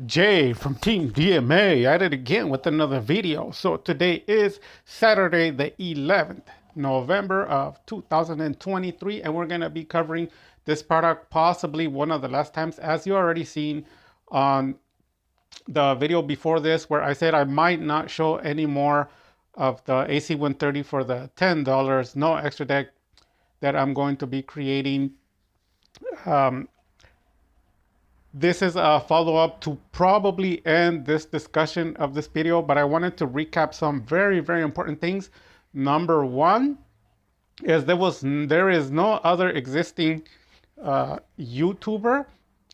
Jay from Team DMA at it again with another video. So today is Saturday the 11th November of 2023, and we're going to be covering this product possibly one of the last times, as you already seen on the video before this, where I said I might not show any more of the AC-130 for the $10 no extra deck that I'm going to be creating. um, This is a follow-up to probably end this discussion of this video, but I wanted to recap some very, very important things. Number one is there is no other existing YouTuber,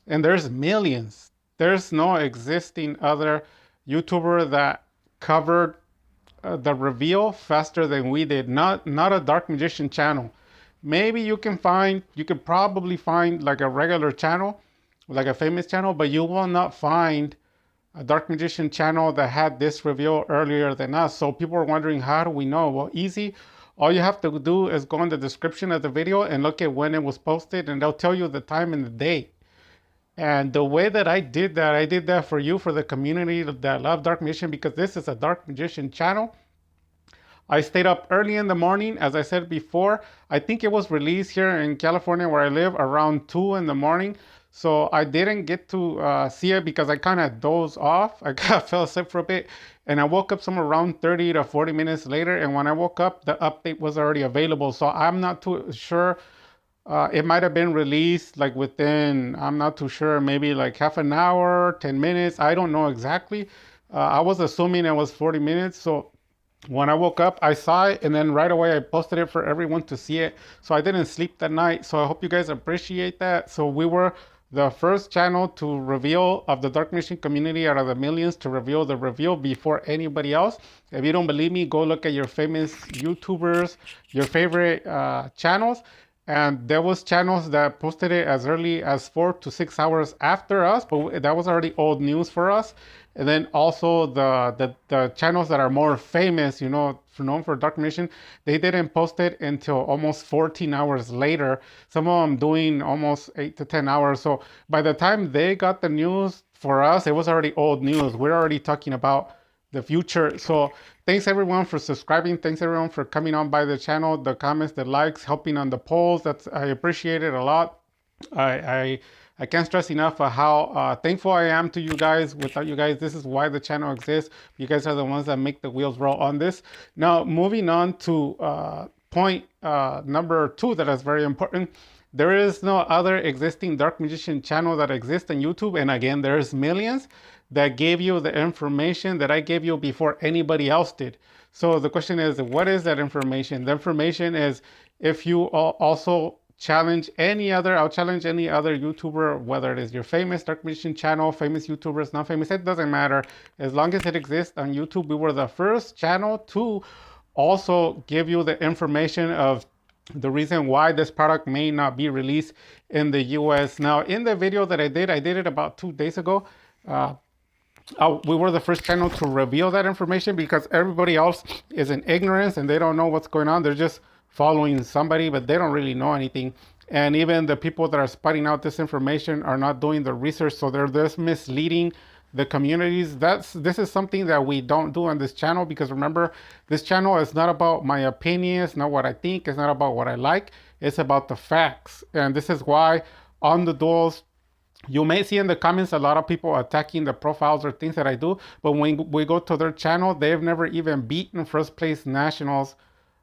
and there's millions. There's no existing other YouTuber that covered the reveal faster than we did. Not a Dark Magician channel. Maybe you could probably find like a regular channel, like a famous channel, but you will not find a Dark Magician channel that had this reveal earlier than us. So people are wondering, how do we know? Well, easy. All you have to do is go in the description of the video and look at when it was posted, and they'll tell you the time and the date. And the way that I did that for you, for the community that love Dark Magician, because this is a Dark Magician channel. I stayed up early in the morning, as I said before. I think it was released here in California where I live around 2 in the morning. So I didn't get to see it because I kind of dozed off. I fell asleep for a bit, and I woke up somewhere around 30 to 40 minutes later. And when I woke up, the update was already available. So I'm not too sure. It might have been released like within, I'm not too sure, maybe like half an hour, 10 minutes. I don't know exactly. I was assuming it was 40 minutes. So when I woke up, I saw it, and then right away I posted it for everyone to see it. So I didn't sleep that night. So I hope you guys appreciate that. So we were the first channel to reveal of the Dark Magician community out of the millions to reveal the reveal before anybody else. If you don't believe me, go look at your famous YouTubers, your favorite channels. And there was channels that posted it as early as 4 to 6 hours after us, but that was already old news for us. And then also the channels that are more famous, you know, known for Dark Magician, they didn't post it until almost 14 hours later. Some of them doing almost 8 to 10 hours. So by the time they got the news for us, it was already old news. We're already talking about the future. So thanks everyone for subscribing. Thanks everyone for coming on by the channel, the comments, the likes, helping on the polls. I appreciate it a lot. I can't stress enough how thankful I am to you guys. Without you guys, this is why the channel exists. You guys are the ones that make the wheels roll on this. Now, moving on to point number 2 that is very important. There is no other existing Dark Magician channel that exists on YouTube. And again, there's millions that gave you the information that I gave you before anybody else did. So the question is, what is that information? The information is, if you also challenge any other, I'll challenge any other YouTuber, whether it is your famous Dark Magician channel, famous YouTubers, not famous, it doesn't matter. As long as it exists on YouTube, we were the first channel to also give you the information of the reason why this product may not be released in the US. Now, in the video that I did it about 2 days ago. We were the first channel to reveal that information because everybody else is in ignorance and they don't know what's going on. They're just following somebody, but they don't really know anything. And even the people that are spotting out this information are not doing the research, so they're just misleading the communities. This is something that we don't do on this channel, because remember, this channel is not about my opinion, it's not what I think, it's not about what I like, it's about the facts. And this is why on the duels, you may see in the comments a lot of people attacking the profiles or things that I do, but when we go to their channel, they've never even beaten first place nationals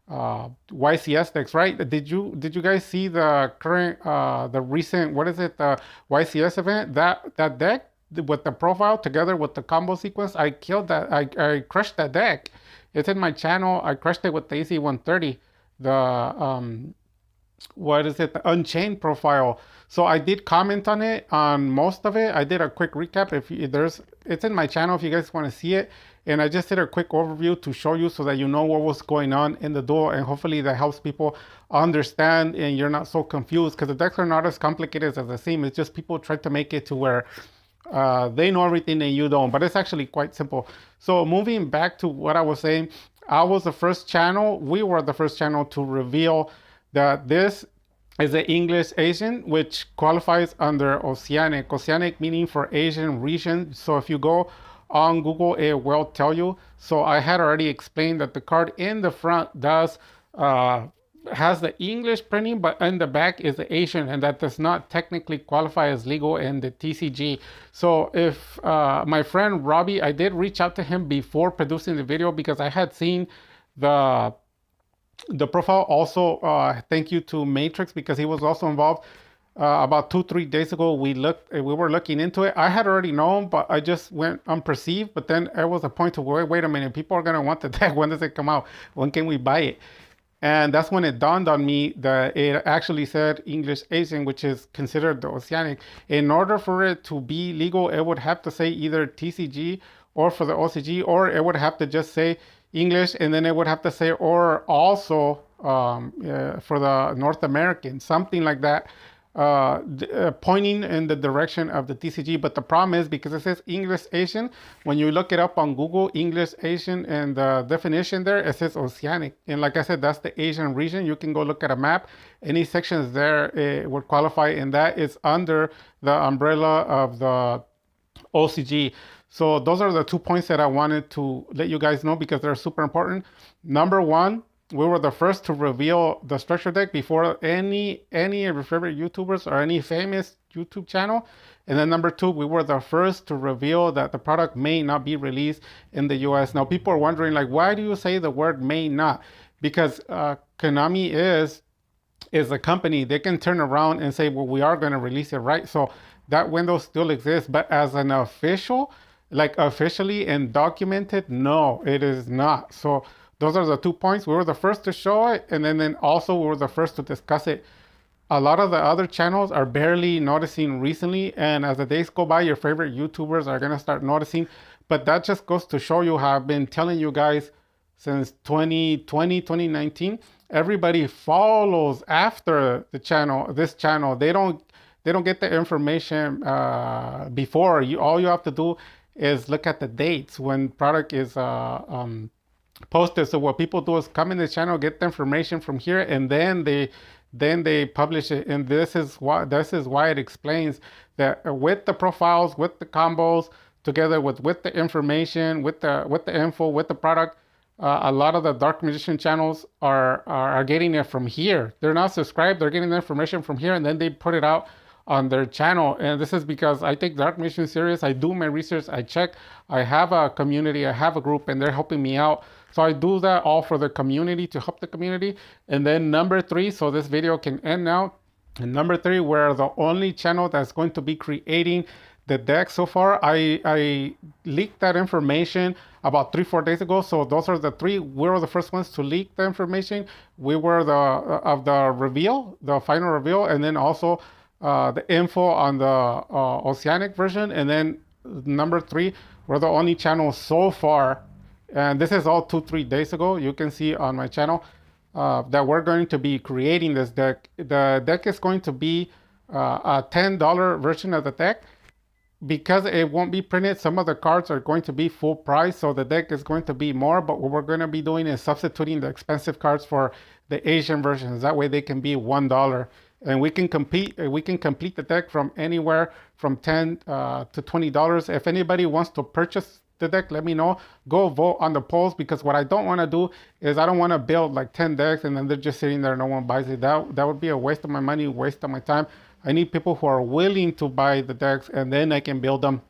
YCS decks, right? Did you guys see the current the recent, what is it, the YCS event? That deck with the profile together with the combo sequence, I killed that. I crushed that deck. It's in my channel. I crushed it with the AC-130. The what is it, the Unchained profile. So I did comment on it, on most of it. I did a quick recap. It's in my channel if you guys want to see it. And I just did a quick overview to show you so that you know what was going on in the duel, and hopefully that helps people understand and you're not so confused, because the decks are not as complicated as they seem. It's just people try to make it to where they know everything and you don't, but it's actually quite simple. So moving back to what I was saying, we were the first channel to reveal that this is the English Asian, which qualifies under Oceanic. Oceanic meaning for Asian region. So if you go on Google, it will tell you. So I had already explained that the card in the front does has the English printing, but in the back is the Asian, and that does not technically qualify as legal in the TCG. So if my friend Robbie, I did reach out to him before producing the video because I had seen the profile. Also, thank you to Matrix because he was also involved. About 2-3 days ago, we were looking into it. I had already known, but I just went unperceived. But then there was a point to wait a minute, people are gonna want the deck. When does it come out? When can we buy it? And that's when it dawned on me that it actually said English Asian, which is considered the Oceanic. In order for it to be legal, it would have to say either TCG or for the OCG, or it would have to just say English, and then it would have to say or also for the North American, something like that, pointing in the direction of the TCG. But the problem is because it says English Asian, when you look it up on Google, English Asian, and the definition there, it says Oceanic. And like I said, that's the Asian region. You can go look at a map. Any sections there would qualify, and that is under the umbrella of the OCG. So those are the 2 points that I wanted to let you guys know because they're super important. Number one, we were the first to reveal the structure deck before any of your favorite YouTubers or any famous YouTube channel. And then number two, we were the first to reveal that the product may not be released in the US. Now people are wondering, like, why do you say the word may not? Because Konami is a company. They can turn around and say, well, we are going to release it, right? So that window still exists. But as an official, like officially and documented, no, it is not. So those are the 2 points. We were the first to show it, and then also we were the first to discuss it. A lot of the other channels are barely noticing recently, and as the days go by, your favorite YouTubers are gonna start noticing. But that just goes to show you how I've been telling you guys since 2020, 2019. Everybody follows after the channel, this channel. They don't get the information before. All you have to do is look at the dates when product is posted. So what people do is come in the channel, get the information from here, and then they publish it. And this is why it explains that with the profiles, with the combos, together with the information, with the info, with the product, a lot of the Dark Magician channels are getting it from here. They're not subscribed. They're getting the information from here, and then they put it out on their channel. And this is because I take Dark Magician serious. I do my research. I check. I have a community. I have a group, and they're helping me out. So I do that all for the community, to help the community. And then number three, so this video can end now. And number three, we're the only channel that's going to be creating the deck so far. I leaked that information about 3-4 days ago. So those are the three. We were the first ones to leak the information. We were the reveal, the final reveal, and then also the info on the Oceanic version. And then number three, we're the only channel so far, and this is all 2-3 days ago. You can see on my channel that we're going to be creating this deck. The deck is going to be a $10 version of the deck. Because it won't be printed, some of the cards are going to be full price, so the deck is going to be more. But what we're going to be doing is substituting the expensive cards for the Asian versions. That way they can be $1, and we can complete the deck from anywhere from $10 to $20. If anybody wants to purchase the deck, let me know. Go vote on the polls, because what I don't want to do is I don't want to build like 10 decks and then they're just sitting there, no one buys it. That would be a waste of my money, waste of my time. I need people who are willing to buy the decks, and then I can build them.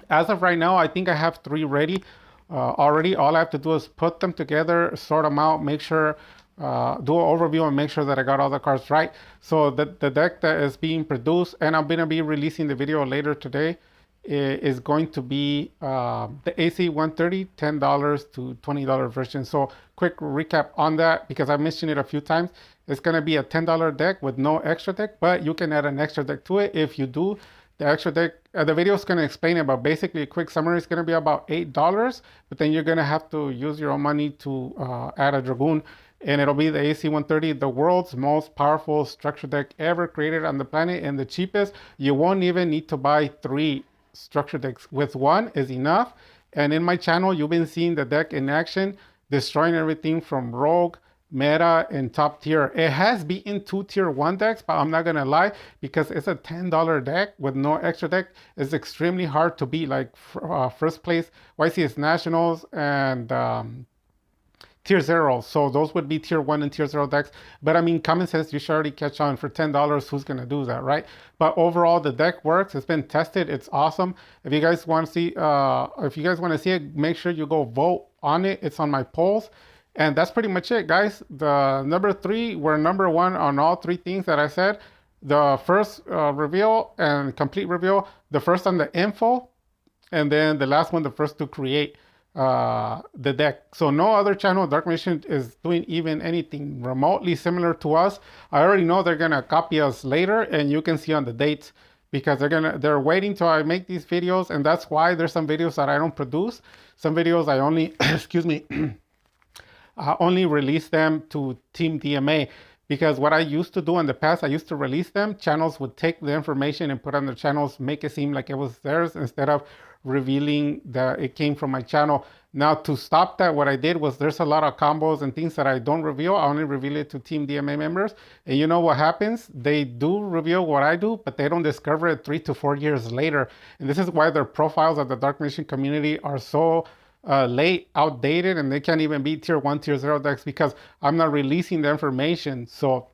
As of right now, I think I have 3 ready already. All I have to do is put them together, sort them out, make sure, do an overview, and make sure that I got all the cards right. So the deck that is being produced, and I'm going to be releasing the video later today, is going to be the AC-130 $10 to $20 version. So quick recap on that, because I mentioned it a few times. It's going to be a $10 deck with no extra deck, but you can add an extra deck to it if you do. The extra deck, the video is going to explain it, but basically a quick summary is going to be about $8, but then you're going to have to use your own money to add a Dragoon, and it'll be the AC-130, the world's most powerful structure deck ever created on the planet, and the cheapest. You won't even need to buy 3 structure decks. With 1 is enough. And in my channel, you've been seeing the deck in action, destroying everything from Rogue, meta and top tier. It has beaten 2 tier 1 decks, but I'm not gonna lie, because it's a $10 deck with no extra deck. It's extremely hard to beat. Like first place YCS Nationals and tier 0. So those would be tier 1 and tier 0 decks. But I mean, common sense, you should already catch on. For $10, who's going to do that, right? But overall, the deck works. It's been tested. It's awesome. If you guys want to see, it, make sure you go vote on it. It's on my polls. And that's pretty much it, guys. The number 3, we're number 1 on all 3 things that I said. The first reveal and complete reveal, the first on the info, and then the last one, the first to create the deck. So no other channel, Dark Magician, is doing even anything remotely similar to us. I already know they're gonna copy us later, and you can see on the dates, because they're waiting till I make these videos, and that's why there's some videos that I don't produce. Some videos I only excuse me I only release them to Team DMA. Because what I used to do in the past, I used to release them. Channels would take the information and put on their channels, make it seem like it was theirs, instead of revealing that it came from my channel. Now, to stop that, what I did was, there's a lot of combos and things that I don't reveal. I only reveal it to Team DMA members. And you know what happens? They do reveal what I do, but they don't discover it 3 to 4 years later. And this is why their profiles of the Dark Magician community are so late, outdated, and they can't even beat tier 1, tier 0 decks, because I'm not releasing the information. So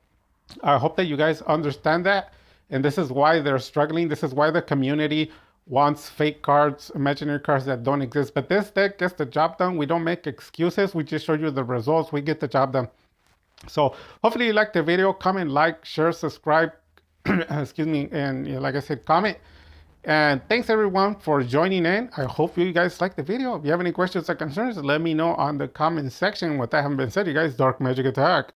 I hope that you guys understand that. And this is why they're struggling. This is why the community wants fake cards, imaginary cards that don't exist. But this deck gets the job done. We don't make excuses. We just show you the results. We get the job done. So hopefully you liked the video. Comment, like, share, subscribe. Excuse me. And like I said, comment. And thanks everyone for joining in. I hope you guys liked the video. If you have any questions or concerns, let me know on the comment section. With that having been said, you guys, Dark Magic Attack.